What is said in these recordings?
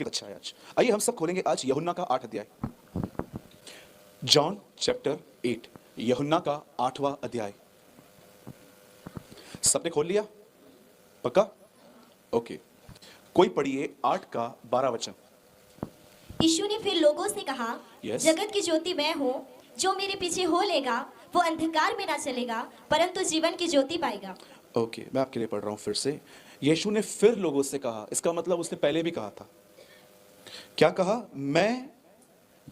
अच्छा है आज। आइए हम सब खोलेंगे आज यूहन्ना का 8 अध्याय। जॉन चैप्टर 8, यूहन्ना का 8वां अध्याय। सबने खोल लिया? पक्का? ओके। कोई पढ़िए 8 का 12 वचन। यीशु ने फिर लोगों से कहा, Yes. जगत की ज्योति मैं हूँ। जो मेरे पीछे हो लेगा वो अंधकार में ना चलेगा, परंतु जीवन की ज्योति पाएगा। ओके, मैं आपके लिए पढ़ रहा हूं फिर से। यीशु ने फिर लोगों से कहा, इसका मतलब उसने पहले भी कहा था। क्या कहा? मैं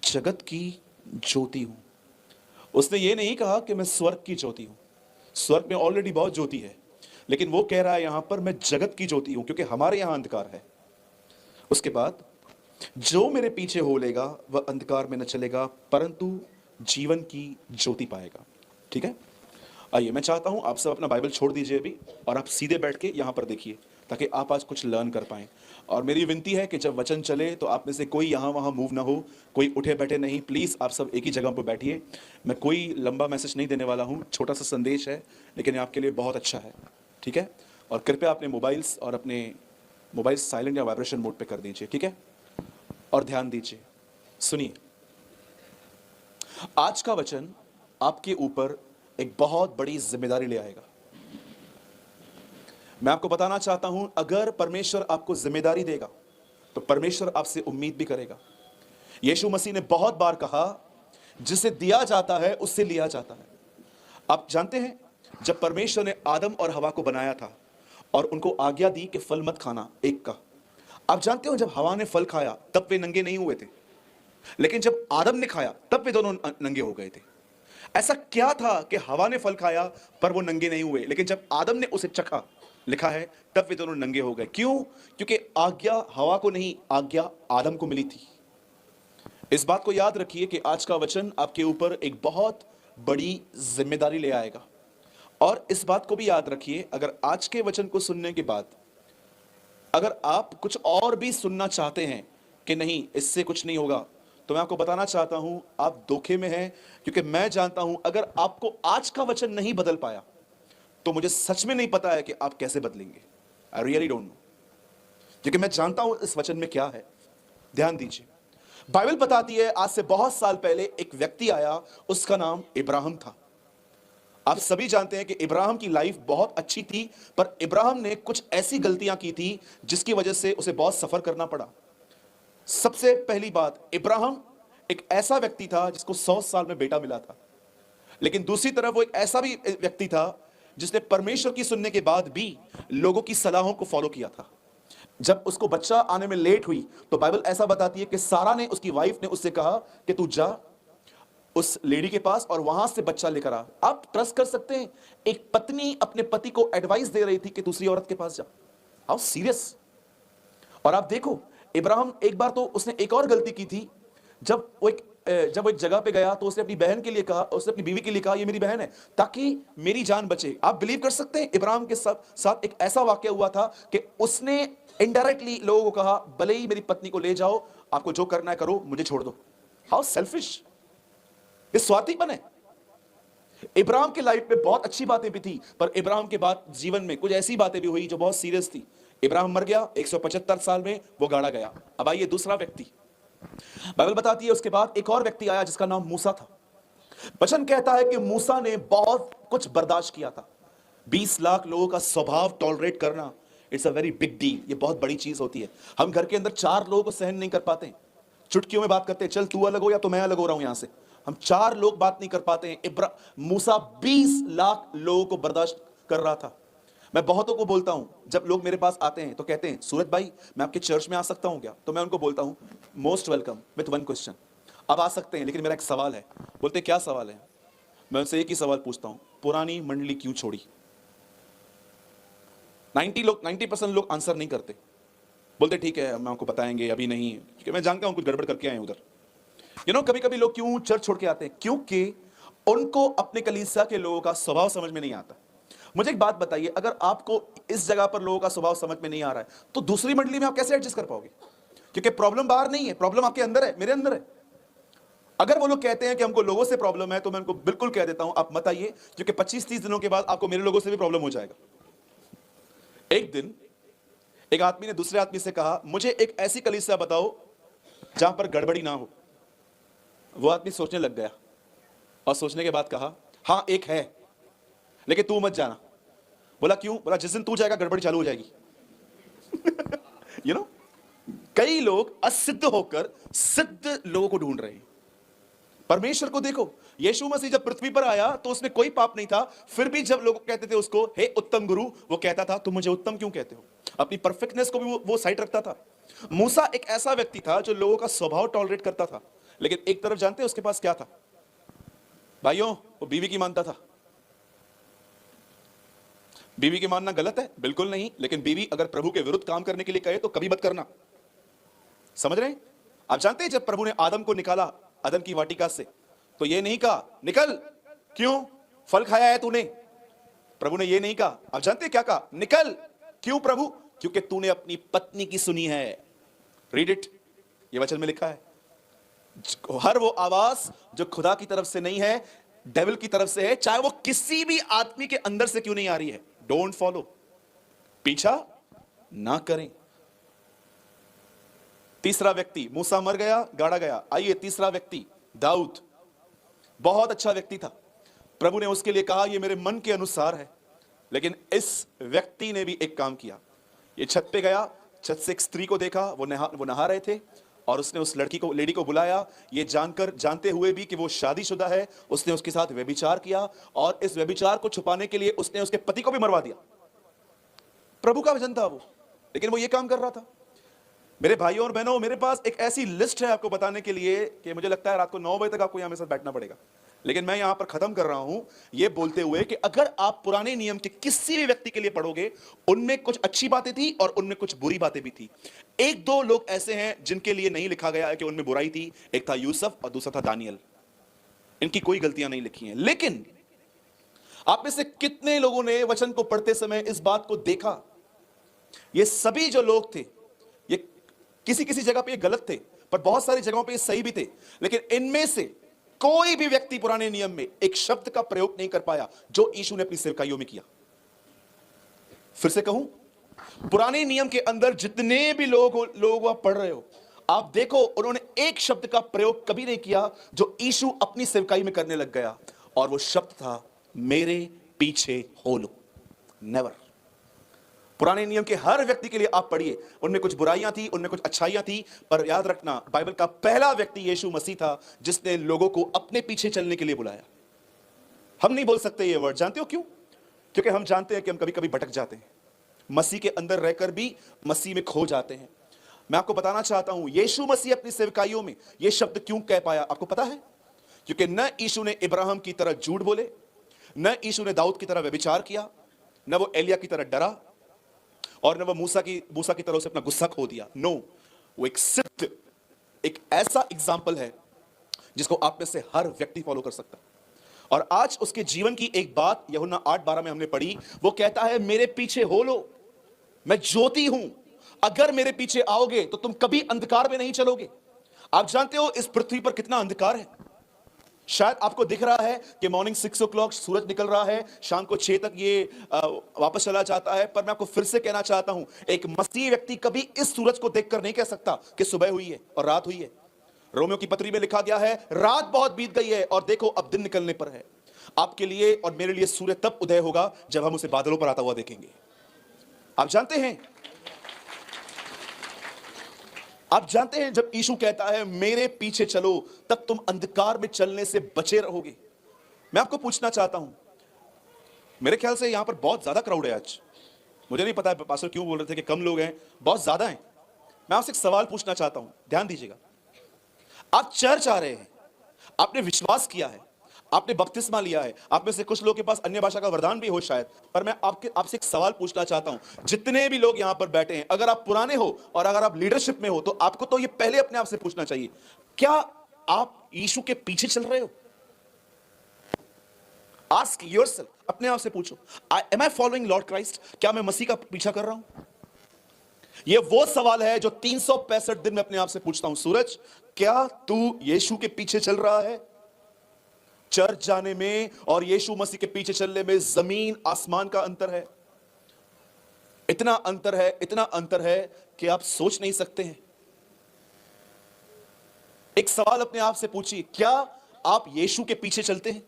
जगत की ज्योति हूं। उसने ये नहीं कहा कि मैं स्वर्ग की ज्योति हूं। स्वर्ग में ऑलरेडी बहुत ज्योति है, लेकिन वो कह रहा है यहां पर मैं जगत की ज्योति हूं, क्योंकि हमारे यहां अंधकार है। उसके बाद, जो मेरे पीछे हो लेगा वह अंधकार में न चलेगा, परंतु जीवन की ज्योति पाएगा। ठीक है? आइए, मैं चाहता हूं आप सब अपना बाइबल छोड़ दीजिए अभी, और आप सीधे बैठ के यहां पर देखिए, ताकि आप आज कुछ लर्न कर पाएं। और मेरी विनती है कि जब वचन चले तो आप में से कोई यहां वहां मूव ना हो, कोई उठे बैठे नहीं। प्लीज आप सब एक ही जगह पर बैठिए। मैं कोई लंबा मैसेज नहीं देने वाला हूं, छोटा सा संदेश है, लेकिन ये आपके लिए बहुत अच्छा है। ठीक है? और कृपया अपने मोबाइल्स और अपने मोबाइल साइलेंट या वाइब्रेशन मोड पे कर दीजिए। ठीक है? और ध्यान दीजिए, सुनिए। आज का वचन आपके ऊपर एक बहुत बड़ी जिम्मेदारी ले आएगा। मैं आपको बताना चाहता हूं, अगर परमेश्वर आपको जिम्मेदारी देगा तो परमेश्वर आपसे उम्मीद भी करेगा। यीशु मसीह ने बहुत बार कहा, जिसे दिया जाता है उससे लिया जाता है। आप जानते हैं, जब परमेश्वर ने आदम और हवा को बनाया था और उनको आज्ञा दी कि फल मत खाना एक का, आप जानते हो जब हवा ने फल खाया तब वे नंगे नहीं हुए थे, लेकिन जब आदम ने खाया तब वे दोनों नंगे हो गए थे। ऐसा क्या था कि हवा ने फल खाया पर वो नंगे नहीं हुए, लेकिन जब आदम ने उसे चखा, लिखा है, तब वे दोनों नंगे हो गए। क्यों? क्योंकि आज्ञा हवा को नहीं, आज्ञा आदम को मिली थी। इस बात को याद रखिए कि आज का वचन आपके ऊपर एक बहुत बड़ी जिम्मेदारी ले आएगा। और इस बात को भी याद रखिए, अगर आज के वचन को सुनने के बाद अगर आप कुछ और भी सुनना चाहते हैं कि नहीं इससे कुछ नहीं होगा, तो मैं आपको बताना चाहता हूं आप धोखे में हैं। क्योंकि मैं जानता हूं अगर आपको आज का वचन नहीं बदल पाया तो मुझे सच में नहीं पता है कि आप कैसे बदलेंगे। आई रियली डोंट नो, क्योंकि मैं जानता हूं इस वचन में क्या है। ध्यान दीजिए, बाइबल बताती है आज से बहुत साल पहले एक व्यक्ति आया, उसका नाम इब्राहिम था। आप सभी जानते हैं कि इब्राहिम की लाइफ बहुत अच्छी थी, पर इब्राहिम ने कुछ ऐसी गलतियां की थी जिसकी वजह से उसे बहुत सफर करना पड़ा। सबसे पहली बात, इब्राहिम एक ऐसा व्यक्ति था जिसको 100 साल में बेटा मिला था। लेकिन दूसरी तरफ वो एक ऐसा भी व्यक्ति था जिसने परमेश्वर की सुनने के बाद भी लोगों की सलाहों को फॉलो किया था। जब उसको बच्चा आने में लेट हुई तो बाइबल ऐसा बताती है कि सारा ने, उसकी वाइफ ने उससे कहा कि तू जा उस लेडी के पास और वहां से बच्चा लेकर आ। आप ट्रस्ट कर सकते हैं, एक पत्नी अपने पति को एडवाइस दे रही थी कि दूसरी औरत के पास जा। How serious. और आप देखो, इब्राहिम एक बार तो उसने एक और गलती की थी। जब वो एक जगह पे गया तो उसने अपनी बहन के लिए कहा, उसने अपनी बीवी के लिए कहा, ये मेरी बहन है ताकि मेरी जान बचे। आप बिलीव कर सकते हैं, इब्राहिम के साथ एक ऐसा वाकया हुआ था कि उसने इनडायरेक्टली लोगों को कहा, भले ही मेरी पत्नी को ले जाओ, आपको जो करना है करो, मुझे छोड़ दो। हाउ सेल्फिश, ये स्वार्थीपन है। इब्राहिम के लाइफ में बहुत अच्छी बातें भी थी, पर इब्राहिम के बाद जीवन में कुछ ऐसी बातें भी हुई जो बहुत सीरियस थी। इब्राहिम मर गया, 175 साल में वो गाड़ा गया। अब आइए दूसरा व्यक्ति, बाइबल बताती है उसके बाद एक और व्यक्ति आया जिसका नाम मूसा था। वचन कहता है कि मूसा ने बहुत कुछ बर्दाश्त किया था। 20 लाख लोगों का स्वभाव टॉलरेट करना, it's a very big deal. ये बहुत बड़ी चीज होती है। हम घर के अंदर 4 लोगों को सहन नहीं कर पाते, चुटकियों में बात करते हैं, चल तू अलग हो या तो मैं अलग हो रहा हूं यहां से। हम 4 लोग बात नहीं कर पाते हैं। मूसा 20 लाख लोगों को बर्दाश्त कर रहा था। मैं बहुतों को बोलता हूं, जब लोग मेरे पास आते हैं तो कहते हैं, सूरज भाई मैं आपके चर्च में आ सकता हूं क्या? तो मैं उनको बोलता हूं, most welcome with one question. अब आ सकते हैं, लेकिन मेरा एक सवाल है। बोलते क्या सवाल है? मैं उनसे एक ही सवाल पूछता हूं, पुरानी मंडली क्यों छोड़ी? 90% लोग आंसर नहीं करते। बोलते ठीक है हम आपको बताएंगे, अभी नहीं, क्योंकि मैं जानता हूं कुछ गड़बड़ करके आए उधर। कभी कभी लोग क्यों चर्च छोड़ के आते हैं? क्योंकि उनको अपने कलीसिया के लोगों का स्वभाव समझ में नहीं आता। मुझे एक बात बताइए, अगर आपको इस जगह पर लोगों का स्वभाव समझ में नहीं आ रहा है तो दूसरी मंडली में आप कैसे एडजस्ट कर पाओगे? क्योंकि प्रॉब्लम बाहर नहीं है, प्रॉब्लम आपके अंदर है, मेरे अंदर है। अगर वो लोग कहते हैं कि हमको लोगों से प्रॉब्लम है, तो मैं उनको बिल्कुल कह देता हूं आप मत आइए, क्योंकि 25-30 दिनों के बाद आपको मेरे लोगों से भी प्रॉब्लम हो जाएगा। एक दिन एक आदमी ने दूसरे आदमी से कहा, मुझे एक ऐसी कलीसिया बताओ जहां पर गड़बड़ी ना हो। वो आदमी सोचने लग गया और सोचने के बाद कहा, हां एक है, लेकिन तू मत जाना। बोला क्यों? बोला जिस दिन तू जाएगा गड़बड़ी चालू हो जाएगी। यू नो, कई लोग असिद्ध होकर सिद्ध लोगों को ढूंढ रहे हैं। परमेश्वर को देखो, यीशु मसीह जब पृथ्वी पर आया तो उसमें कोई पाप नहीं था, फिर भी जब लोग कहते थे उसको हे उत्तम गुरु, वो कहता था तुम मुझे उत्तम क्यों कहते हो? अपनी परफेक्टनेस को भी वो साइड रखता था। मूसा एक ऐसा व्यक्ति था जो लोगों का स्वभाव टॉलरेट करता था, लेकिन एक तरफ जानते हैं उसके पास क्या था भाइयों? वो बीवी की मानता था। बीवी की मानना गलत है? बिल्कुल नहीं, लेकिन बीवी अगर प्रभु के विरुद्ध काम करने के लिए कहे तो कभी मत करना। समझ रहे हैं? आप जानते हैं जब प्रभु ने आदम को निकाला अदन की वाटिका से, तो ये नहीं कहा निकल, क्यों? फल खाया है तूने। प्रभु ने ये नहीं कहा। आप जानते हैं क्या कहा? निकल। क्यों प्रभु? क्योंकि तूने अपनी पत्नी की सुनी है। रीड इट, ये वचन में लिखा है। हर वो आवाज जो खुदा की तरफ से नहीं है, डेविल की तरफ से है, चाहे वो किसी भी आदमी के अंदर से क्यों नहीं आ रही है, डोंट फॉलो, पीछा ना करें। तीसरा व्यक्ति, मूसा मर गया, गाड़ा गया। आइए तीसरा व्यक्ति, दाऊद, बहुत अच्छा व्यक्ति था। प्रभु ने उसके लिए कहा ये मेरे मन के अनुसार है, लेकिन इस व्यक्ति ने भी एक काम किया। ये छत पे गया, छत से एक स्त्री को देखा, वो नहा रहे थे, और उसने उस लेडी को बुलाया, ये जानते हुए भी कि वो शादीशुदा है, उसने उसके साथ व्यभिचार किया, और इस व्यभिचार को छुपाने के लिए उसने उसके पति को भी मरवा दिया। प्रभु का वचन था वो, लेकिन वो ये काम कर रहा था। मेरे भाइयों और बहनों, मेरे पास एक ऐसी लिस्ट है आपको बताने के लिए कि मुझे लगता है रात को 9 बजे तक आपको यहां मेरे साथ बैठना पड़ेगा, लेकिन मैं यहां पर खत्म कर रहा हूं ये बोलते हुए कि अगर आप पुराने नियम के किसी भी व्यक्ति के लिए पढ़ोगे, उनमें कुछ अच्छी बातें थी और उनमें कुछ बुरी बातें भी थी। एक दो लोग ऐसे हैं जिनके लिए नहीं लिखा गया है कि उनमें बुराई थी, एक था यूसुफ और दूसरा था दानियल। इनकी कोई गलतियां नहीं लिखी हैं, लेकिन आप में से कितने लोगों ने वचन को पढ़ते समय इस बात को देखा? ये सभी जो लोग थे, ये किसी किसी जगह पे ये गलत थे, पर बहुत सारी जगहों पे ये सही भी थे, लेकिन इनमें से कोई भी व्यक्ति पुराने नियम में एक शब्द का प्रयोग नहीं कर पाया जो यीशु ने अपनी सेवकाइयों में किया। फिर से कहूं, पुराने नियम के अंदर जितने भी लोग आप पढ़ रहे हो, आप देखो उन्होंने एक शब्द का प्रयोग कभी नहीं किया जो यीशु अपनी सेवकाई में करने लग गया, और वो शब्द था मेरे पीछे हो लो। नेवर। पुराने नियम के हर व्यक्ति के लिए आप पढ़िए, उनमें कुछ बुराइयां थी, उनमें कुछ अच्छाइयां थी, पर याद रखना बाइबल का पहला व्यक्ति यीशु मसीह था जिसने लोगों को अपने पीछे चलने के लिए बुलाया। हम नहीं बोल सकते ये वर्ड, जानते हो क्यों? क्योंकि हम जानते हैं कि हम कभी कभी भटक जाते हैं, मसीह के अंदर रहकर भी मसीह में खो जाते हैं। मैं आपको बताना चाहता हूं यीशु मसीह अपनी सेवकाइयों में यह शब्द क्यों कह पाया, आपको पता है? क्योंकि न यीशु ने इब्राहिम की तरह झूठ बोले, न यीशु ने दाऊद की तरह व्यभिचार किया, न वो एलिया की तरह डरा, और न वो मूसा की तरह से अपना गुस्सा खो दिया। नो, वो एक सिद्ध, एक ऐसा एग्जाम्पल है जिसको आप में से हर व्यक्ति फॉलो कर सकता है। और आज उसके जीवन की एक बात यूहन्ना 8:12 में हमने पढ़ी, वो कहता है मेरे पीछे हो लो, मैं ज्योति हूं, अगर मेरे पीछे आओगे तो तुम कभी अंधकार में नहीं चलोगे। आप जानते हो इस पृथ्वी पर कितना अंधकार है? शायद आपको दिख रहा है कि मॉर्निंग 6 o'clock सूरज निकल रहा है, शाम को 6 तक ये वापस चला जाता है, पर मैं आपको फिर से कहना चाहता हूं, एक मसीही व्यक्ति कभी इस सूरज को देखकर नहीं कह सकता कि सुबह हुई है और रात हुई है। रोमियो की पत्री में लिखा गया है रात बहुत बीत गई है और देखो अब दिन निकलने पर है। आपके लिए और मेरे लिए सूर्य तब उदय होगा जब हम उसे बादलों पर आता हुआ देखेंगे। आप जानते हैं जब यीशु कहता है मेरे पीछे चलो, तब तुम अंधकार में चलने से बचे रहोगे। मैं आपको पूछना चाहता हूं, मेरे ख्याल से यहां पर बहुत ज्यादा क्राउड है आज, मुझे नहीं पता है पास्टर क्यों बोल रहे थे कि कम लोग हैं, बहुत ज्यादा हैं। मैं आपसे एक सवाल पूछना चाहता हूं, ध्यान दीजिएगा। आप चर्च आ रहे हैं, आपने विश्वास किया है, आपने बपतिस्मा लिया है, आप में से कुछ लोगों के पास अन्य भाषा का वरदान भी हो शायद, पर मैं आपसे एक सवाल पूछना चाहता हूं, जितने भी लोग यहां पर बैठे हैं, अगर आप पुराने हो और अगर आप लीडरशिप में हो, तो आपको तो ये पहले अपने आप से पूछना चाहिए, क्या आप यीशु के पीछे चल रहे हो? आस्क योरसेल्फ, अपने आप से पूछो, एम आई फॉलोइंग लॉर्ड क्राइस्ट? क्या मैं मसीह का पीछा कर रहा हूं? यह वो सवाल है जो 365 दिन में अपने आप से पूछता हूं। सूरज, क्या तू यीशु के पीछे चल रहा है? चर्च जाने में और यीशु मसीह के पीछे चलने में जमीन आसमान का अंतर है। इतना अंतर है, इतना अंतर है कि आप सोच नहीं सकते हैं। एक सवाल अपने आप से पूछिए, क्या आप यीशु के पीछे चलते हैं?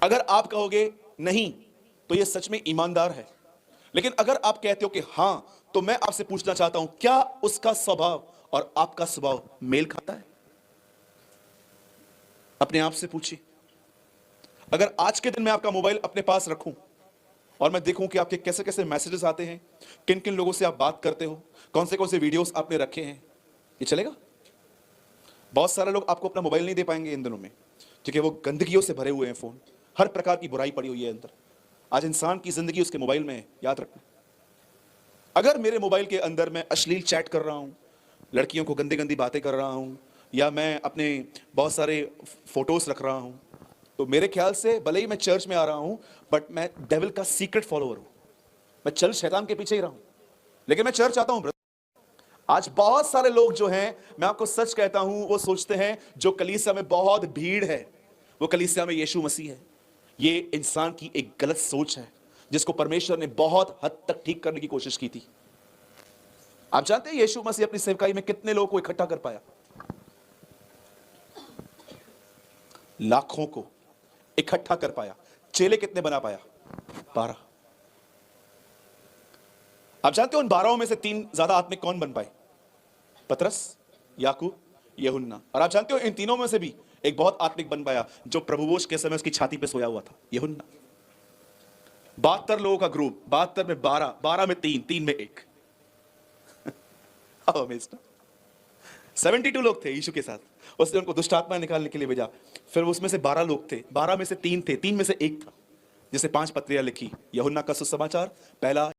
अगर आप कहोगे नहीं तो यह सच में ईमानदार है, लेकिन अगर आप कहते हो कि हां, तो मैं आपसे पूछना चाहता हूं, क्या उसका स्वभाव और आपका स्वभाव मेल खाता है? अपने आप से पूछिए। अगर आज के दिन मैं आपका मोबाइल अपने पास रखूं और मैं देखूं कि आपके कैसे कैसे मैसेजेस आते हैं, किन किन लोगों से आप बात करते हो, कौन से वीडियोस आपने रखे हैं, ये चलेगा? बहुत सारे लोग आपको अपना मोबाइल नहीं दे पाएंगे इन दिनों में, क्योंकि वो गंदगियों से भरे हुए हैं। फोन, हर प्रकार की बुराई पड़ी हुई है अंदर। आज इंसान की जिंदगी उसके मोबाइल में है, याद रखना। अगर मेरे मोबाइल के अंदर मैं अश्लील चैट कर रहा हूं, लड़कियों को गंदी गंदी बातें कर रहा हूं, या मैं अपने बहुत सारे फोटोज रख रहा हूं, तो मेरे ख्याल से भले ही मैं चर्च में आ रहा हूं, बट मैं डेविल का सीक्रेट फॉलोअर हूं। मैं चल शैतान के पीछे ही रहा हूं, लेकिन मैं चर्च आता हूं ब्रदर। आज बहुत सारे लोग जो हैं, मैं आपको सच कहता हूं, वो सोचते हैं जो कलीसिया में बहुत भीड़ है, वो कलीसिया में यीशु मसीह है। ये इंसान की एक गलत सोच है, जिसको परमेश्वर ने बहुत हद तक ठीक करने की कोशिश की थी। आप जानते हैं यीशु मसीह अपनी सेवकाई में कितने लोगों को इकट्ठा कर पाया? लाखों को इकट्ठा कर पाया। चेले कितने बना पाया? 12। आप जानते हो उन 12 में से 3 ज्यादा आत्मिक कौन बन पाए? पतरस, याकूब, यूहन्ना। और आप जानते हो इन तीनों में से भी एक बहुत आत्मिक बन पाया, जो प्रभुवोश के समय उसकी छाती पे सोया हुआ था, यूहन्ना। 72 लोगों का ग्रुप, 72 में 12, 12 में 3, 3 में 1। 72 लोग थे यीशु के साथ। उसने उनको दुष्ट आत्मा निकालने के लिए भेजा। फिर उसमें से 12 लोग थे, 12 में से 3 थे, 3 में से 1 था, जिसे 5 पत्रियां लिखी। यूहन्ना का सुसमाचार, पहला,